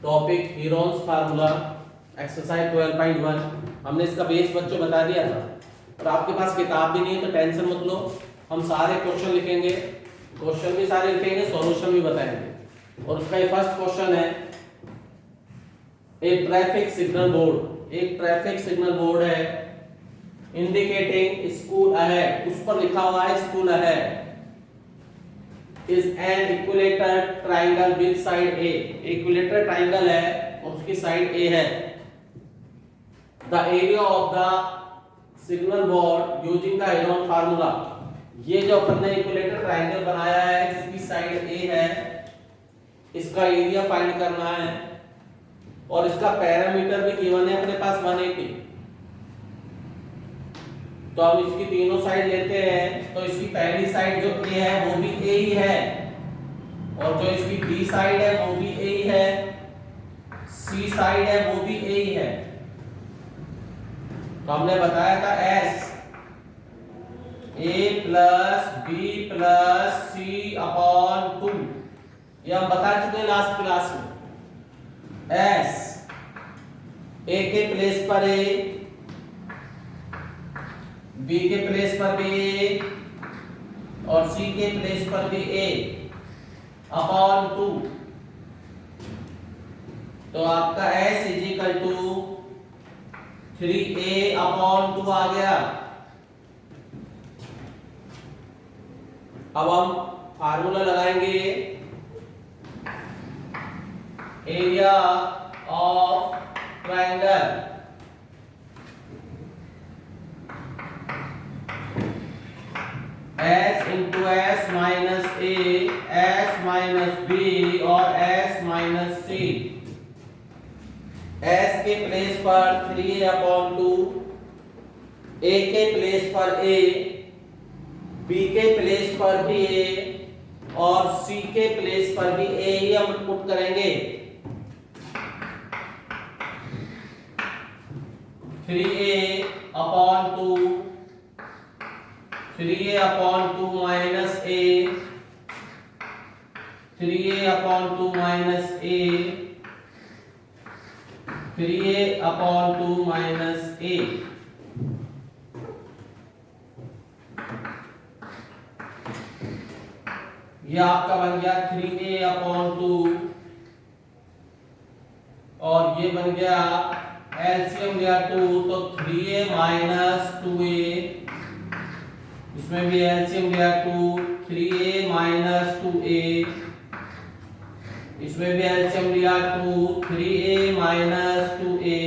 Topic Heron's formula exercise 12.1। हमने इसका base बच्चों बता दिया था, और आपके पास किताब भी नहीं है तो टेंशन मत लो, हम सारे क्वेश्चन लिखेंगे, क्वेश्चन भी सारे लिखेंगे, सॉल्यूशन भी बताएंगे। और उसका ये फर्स्ट क्वेश्चन है, एक ट्रैफिक सिग्नल बोर्ड, एक ट्रैफिक सिग्नल बोर्ड है इंडिकेटिंग स्कूल अहेड, उस पर लिखा हुआ है school ahead is an equilateral triangle with side A, equilateral triangle है और उसकी साइड A है। The area of the signal board using the Heron formula, ये जो अपन ने इक्विलेटरल ट्रायंगल बनाया है जिसकी साइड A है, इसका एरिया फाइंड करना है और इसका पैरामीटर भी गिवन है अपने पास 180। तो हम इसकी तीनों साइड लेते हैं, तो इसकी पहली साइड जो A है वो भी A ही है, और जो इसकी B साइड है वो भी A ही है, C साइड है वो भी A ही है। तो हमने बताया था S A plus B plus C upon 2, ये हम बता चुके हैं लास्ट क्लास में। S A के प्लेस पर A, B के प्लेस पर भी A और C के प्लेस पर भी A अपॉन 2। तो आपका S is equal to 3A upon 2 आ गया। अब हम फार्मूला लगाएंगे, area of triangle S into S minus A, S minus B और S माइनस C। S के प्लेस पर 3A अपॉन 2, A के प्लेस पर A, B के प्लेस पर भी A और C के प्लेस पर भी A ही हम पुट करेंगे। 3A upon 2, 3A upon 2 minus A, 3A upon 2 minus A, 3A upon 2 minus A। ये आपका बन गया 3A अपॉन 2, और ये बन गया एलसीएम लिया 2 तो 3A माइनस 2A, इसमें भी एलसीएम लिया 2, 3A माइनस 2A, इसमें भी एलसीएम लिया 2, 3A माइनस 2A,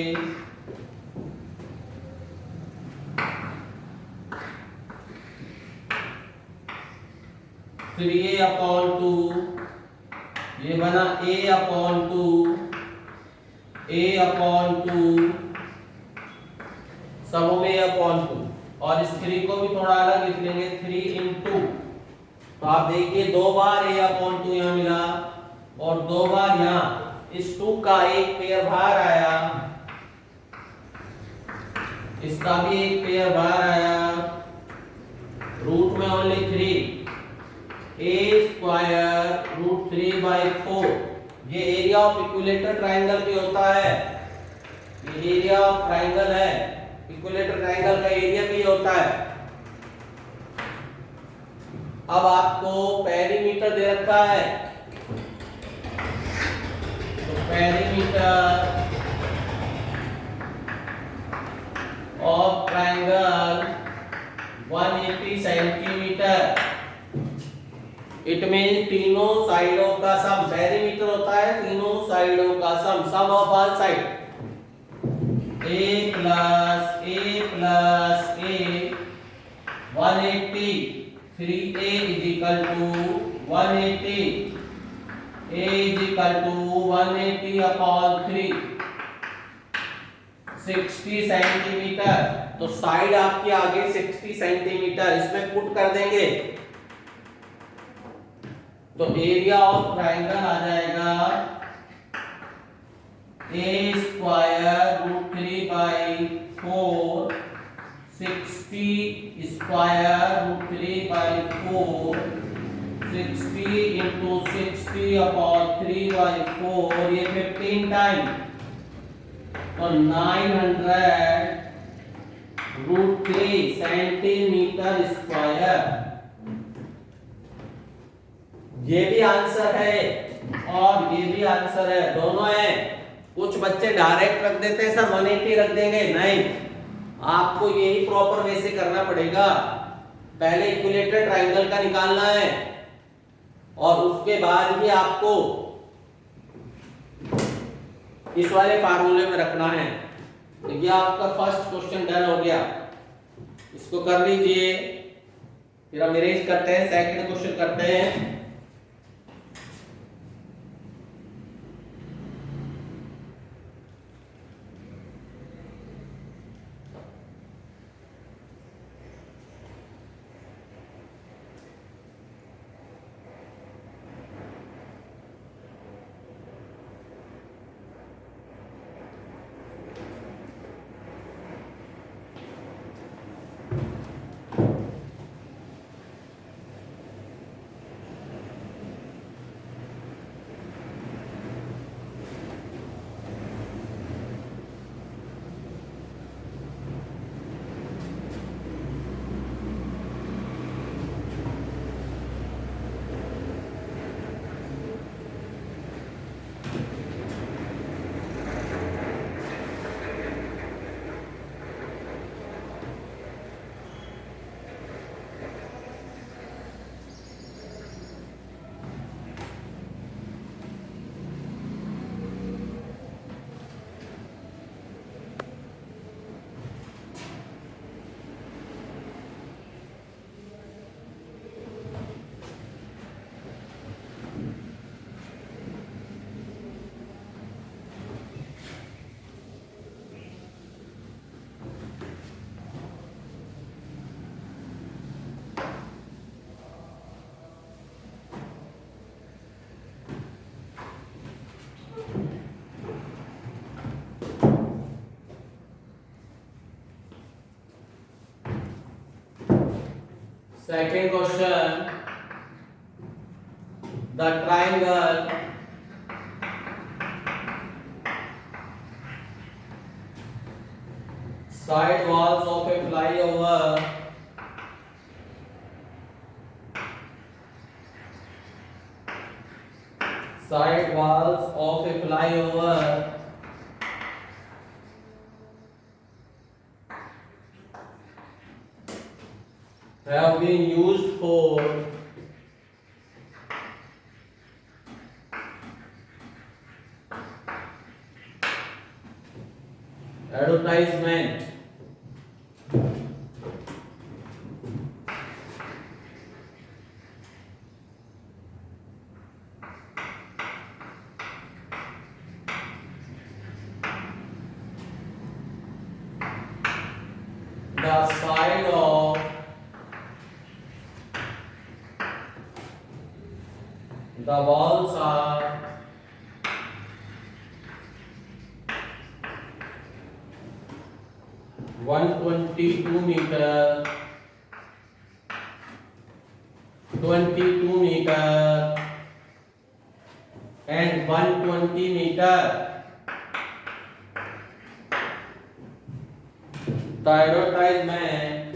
फिर A अपॉन 2, ये बना A अपॉन 2, A अपॉन 2, सब में A अपॉन 2, और इस 3 को भी थोड़ा अलग लिख लेंगे, 3 इंटू, तो आप देखिए 2 बार A अपॉन 2 यहाँ मिला और 2 बार यहाँ इस 2 का एक पेयर बाहर आया, इसका भी एक पेयर बाहर आया, रूट में ओनली 3, A स्क्वायर रूट 3/4। ये एरिया ऑफ इक्विलेटरल ट्रायंगल भी होता है, ये एरिया ऑफ ट्रायंगल है, इक्विलेटरल ट्रायंगल का एरिया भी होता है। अब आपको पेरीमीटर दे रखा है, तो perimeter of triangle 180 centimetre. It mean तीनों साइडों का सम, पेरीमीटर होता है तीनों साइडों का sum of all side. A plus A 180, 3A is equal to 180, A is equal to 180 upon 3, 60 centimetre. तो साइड आपकी आगे 60 सेंटीमीटर, इसमें पुट कर देंगे तो एरिया ऑफ ट्रायंगल आ जाएगा A square root 3/4, 60 square root 3/4, 60 into 60/3/4, ये 15 टाइम, तो 900√3 सेंटीमीटर स्क्वायर। ये भी आंसर है और ये भी आंसर है, दोनों है। कुछ बच्चे डायरेक्ट रख देते हैं सर 180 रख देंगे, नहीं, आपको यही प्रॉपर वे से करना पड़ेगा। पहले इक्विलेटरल ट्रायंगल का निकालना है और उसके बाद ही आपको इस वाले फार्मूले में रखना है। तो ये आपका फर्स्ट क्वेश्चन डन हो गया, इसको कर लीजिए। फिर हम इरेज करते हैं, सेकंड क्वेश्चन करते हैं। Second question, the triangle side walls of a flyover have been used for advertisement. The side of the walls are 122 meter, 22 meter and 120 meter. The advertisement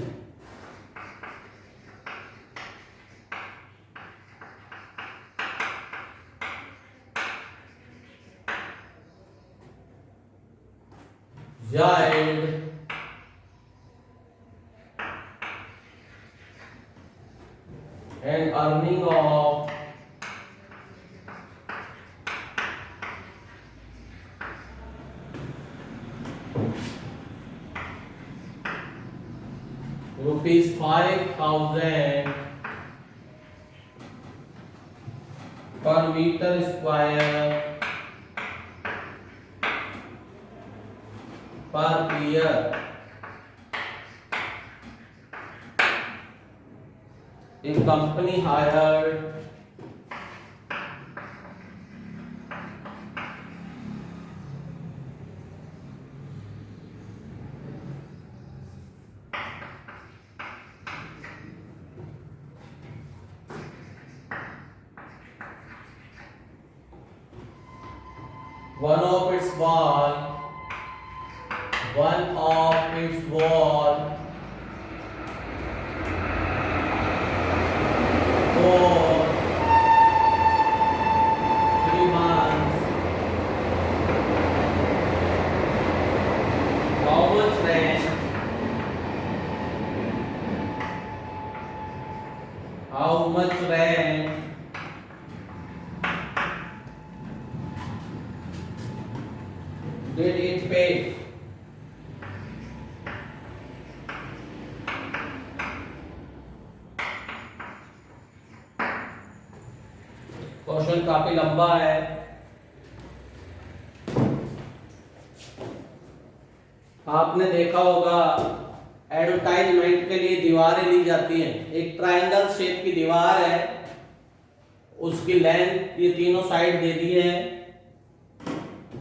yield and earning of rupees 5,000 per meter square per year. If company hired one of its wall, one of its wall for 3 months. How much rent? How much rent did it pay? Question काफी लंबा है। आपने देखा होगा advertisement के लिए दीवारें ली जाती हैं। एक ट्रायंगल शेप की दीवार है, उसकी लेंथ ये तीनों साइड दे दी है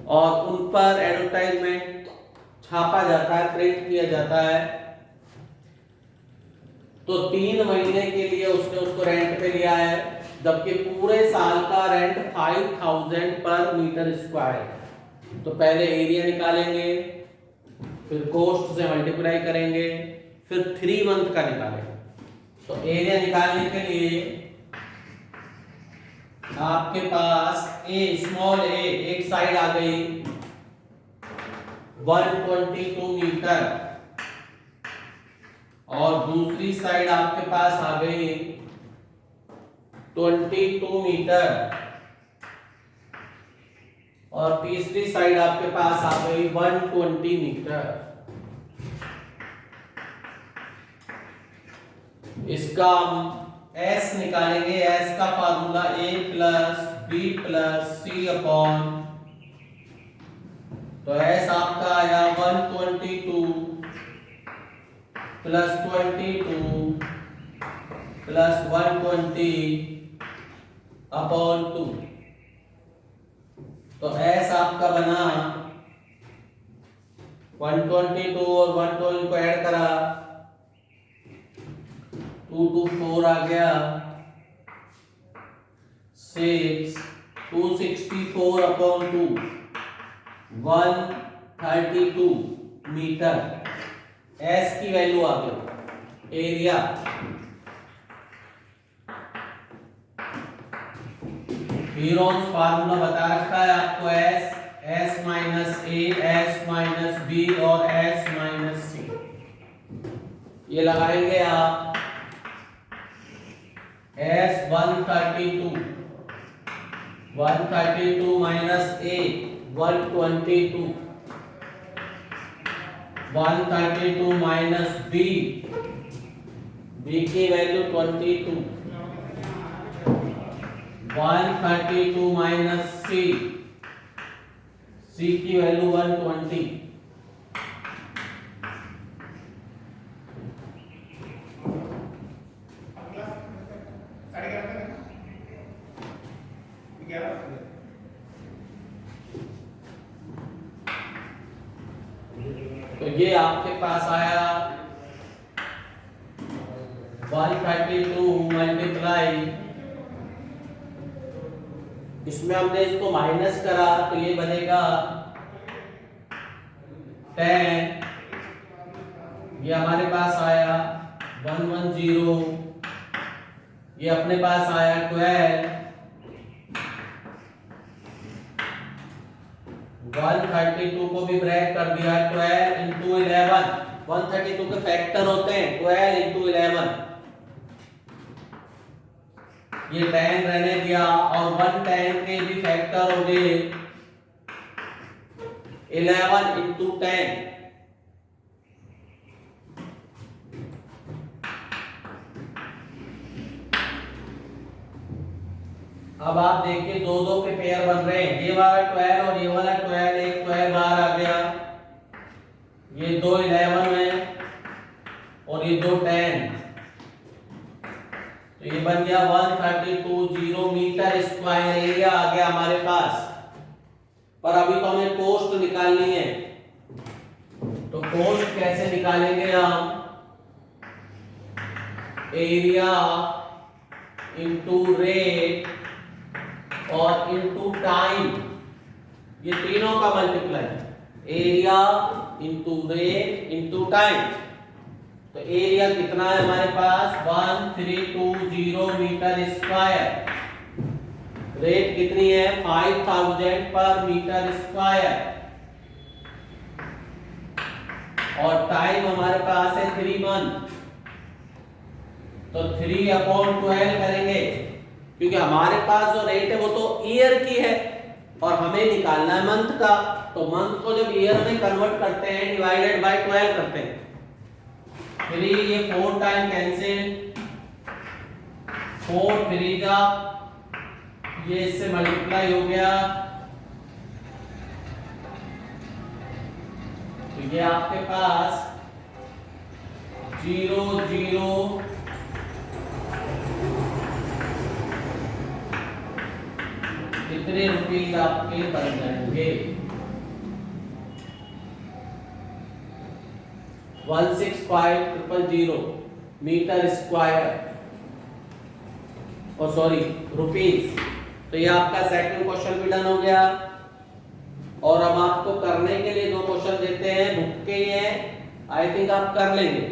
और उन पर एडवर्टाइजमेंट छापा जाता है, प्रिंट किया जाता है। तो 3 महीने के लिए उसने उसको रेंट पे लिया है, जबकि पूरे साल का रेंट 5000 पर मीटर स्क्वायर। तो पहले एरिया निकालेंगे, फिर कॉस्ट से मल्टीप्लाई करेंगे, फिर 3 मंथ का निकालेंगे। तो एरिया निकालने के लिए आपके पास ए स्मॉल ए एक साइड आ गई 122 मीटर और दूसरी साइड आपके पास आ गई 22 मीटर और तीसरी साइड आपके पास आ गई 120 मीटर। इसका हम S निकालेंगे। S का formula A plus B plus C upon, तो S आपका आया 122 प्लस 22 प्लस 120 अपॉन 2। तो S आपका बना 122 और 112 को ऐड करा 2 2 4 आ गया 6 264 अपॉन 2 132 मीटर। S की वैल्यू आ गई। एरिया हीरोन्स फार्मूला बता रखा है आपको S minus A, S minus B और S माइनस C। ये लगाएंगे आप S 132 minus A 122 132 minus B की वैल्यू 22 132 माइनस C की वैल्यू 120। तो ये आपके पास आया 132 मल्टीप्लाई, इसमें हमने इसको माइनस करा तो ये बनेगा 10। ये हमारे पास आया 110, ये अपने पास आया 12 132 को भी ब्रैकेट कर दिया 12 इंटू 11। 132 के फैक्टर होते हैं 12 इंटू 11। ये 10 रहने दिया और 110 के भी फैक्टर हो गए 11 इंटू 10। अब आप देखिए दो दो के पेयर बन रहे हैं, ये वाला 12 और ये वाला 12, एक 12 बाहर आ गया, ये दो 11 है और ये दो 10, तो ये बन गया 132 मीटर स्क्वायर एरिया आ गया हमारे पास। पर अभी तो हमें कोस्ट निकालनी है, तो कोस्ट कैसे निकालेंगे हम? एरिया इंटू रेट और इंटू टाइम। ये तीनों का multiply, area into rate into time. तो एरिया कितना है हमारे पास 1320 मीटर स्क्वायर, रेट कितनी है 5000 पर मीटर स्क्वायर, और टाइम हमारे पास है 3 मंथ। तो 3/12 करेंगे, क्योंकि हमारे पास जो रेट है वो तो ईयर की है और हमें निकालना है मंथ का। तो मंथ को जब ईयर में कन्वर्ट करते हैं डिवाइडेड बाय 12 करते हैं। 3 ये 4 टाइम कैंसिल, 4 3 जा, ये इससे मल्टीप्लाई हो गया, तो ये आपके पास 0 0 कितने रुपीज आपके बन जाएंगे 165,000 मीटर स्क्वायर, और सॉरी रुपीज। तो ये आपका सेकंड क्वेश्चन भी डन हो गया। और अब आपको करने के लिए 2 क्वेश्चन देते हैं, बुक के ही हैं, आई थिंक आप कर लेंगे।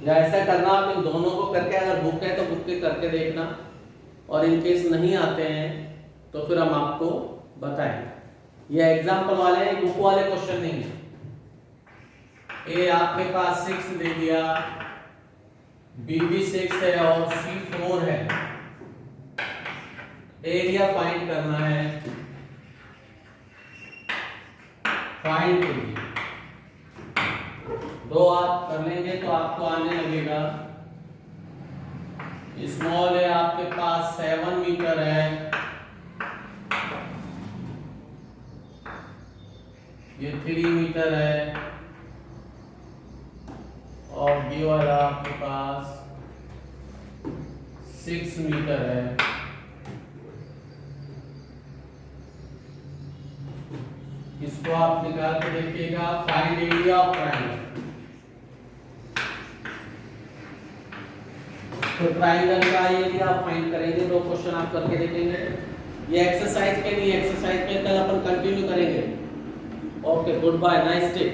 या ऐसा करना आप इन दोनों को करके, अगर बुक है तो बुक के करके देखना, और इन केस नहीं आते हैं तो फिर हम आपको बताएंगे। ये एग्जाम्पल वाले हैं, बुक वाले क्वेश्चन नहीं है। ए आपके पास 6 दे दिया, बी भी 6 है और सी 4 है। एरिया फाइंड करना है, फाइंड कीजिए। 2 आप कर लेंगे तो आपको आने लगेगा, स्मॉल है आपके पास 7 मीटर है, ये 3 मीटर है, और ये वाला आपके पास 6 मीटर है। इसको आप निकाल के देखिएगा, फाइंड एरिया ऑफ ट्रायंगल। तो ट्रायंगल का एरिया आप फाइंड करेंगे, 2 क्वेश्चन आप करके देखेंगे। ये एक्सरसाइज के लिए, एक्सरसाइज में कल अपन कंटिन्यू करेंगे। Okay, goodbye, nice day.